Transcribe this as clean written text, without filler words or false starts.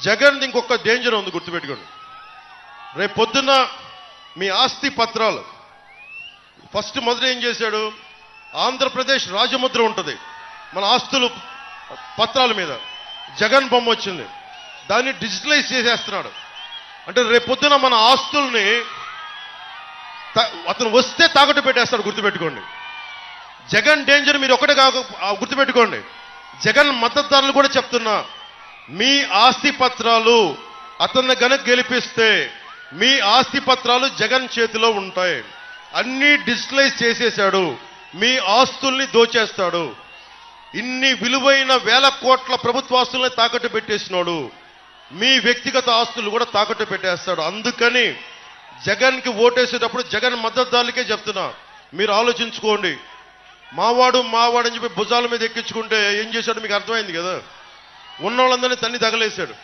జగన్ ఇంకొక డేంజర్ ఉంది, గుర్తుపెట్టుకోండి. రేపు పొద్దున్న మీ ఆస్తి పత్రాలు ఫస్ట్ మొదట ఏం చేశాడు, ఆంధ్రప్రదేశ్ రాజముద్ర ఉంటుంది మన ఆస్తులు పత్రాల మీద, జగన్ బొమ్మ వచ్చింది, దాన్ని డిజిటలైజ్ చేసేస్తున్నాడు. అంటే రేపు పొద్దున మన ఆస్తుల్ని అతను వస్తే తాకట్టు పెట్టేస్తాడు, గుర్తుపెట్టుకోండి. జగన్ డేంజర్ మీరు ఒకటే గుర్తుపెట్టుకోండి. జగన్ మద్దతుదారులు కూడా చెప్తున్నా, మీ ఆస్తి పత్రాలు అతన్ని గనక గెలిపిస్తే మీ ఆస్తి పత్రాలు జగన్ చేతిలో ఉంటాయి. అన్ని డిజిటలైజ్ చేసేశాడు, మీ ఆస్తుల్ని దోచేస్తాడు. ఇన్ని విలువైన వేల కోట్ల ప్రభుత్వ ఆస్తుల్ని తాకట్టు పెట్టేసినాడు, మీ వ్యక్తిగత ఆస్తులు కూడా తాకట్టు పెట్టేస్తాడు. అందుకని జగన్కి ఓటేసేటప్పుడు జగన్ మద్దతుదారులకే చెప్తున్నా, మీరు ఆలోచించుకోండి. మావాడు అని చెప్పి భుజాల మీద ఎక్కించుకుంటే ఏం చేశాడు మీకు అర్థమైంది కదా. ఉన్నోళ్ళందరినీ తన్ని తగలేశాడు.